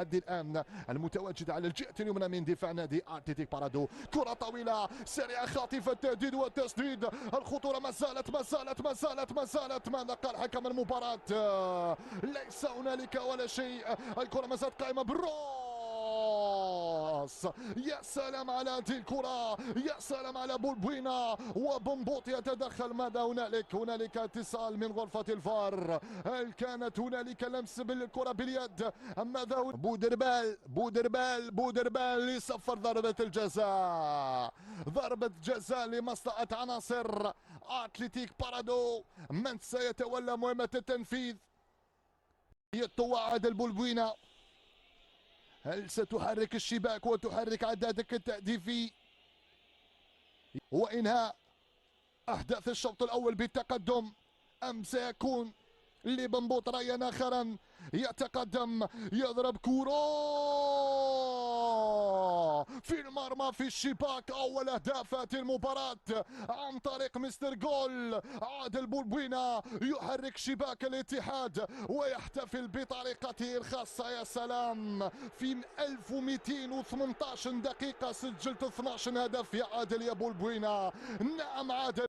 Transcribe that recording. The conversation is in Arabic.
الآن المتواجد على الجهة اليمنى من دفاع نادي اتلتيك بارادو. كرة طويلة سريعة خاطفة، التهديد والتسديد، الخطورة ما زالت. ماذا قال حكم المباراة؟ ليس هنالك ولا شيء. الكرة ما زالت قائمة بالراس. يا سلام على هذه الكرة، يا سلام على بولبوينا وبنبوط يتدخل. ماذا هنالك اتصال من غرفة الفار. هل كانت هنالك لمس بالكرة باليد أم ماذا؟ بودربال يصفر ضربة جزاء لمصلحة عناصر اتلتيك بارادو. من سيتولى مهمة التنفيذ؟ يتوعد البلبوينة. هل ستحرك الشباك وتحرك عدادك التهديفي وإنهاء أحداث الشوط الأول بالتقدم، أم سيكون لبنبوط رأيا آخرا؟ يتقدم، يضرب كرة في المرمى في الشباك. أول أهداف المباراة عن طريق مستر جول. عادل بولبوينا يحرك شباك الاتحاد ويحتفل بطريقته الخاصة. يا سلام، في 1218 دقيقة سجلت 12 هدف يا عادل يا بولبوينا. نعم عادل.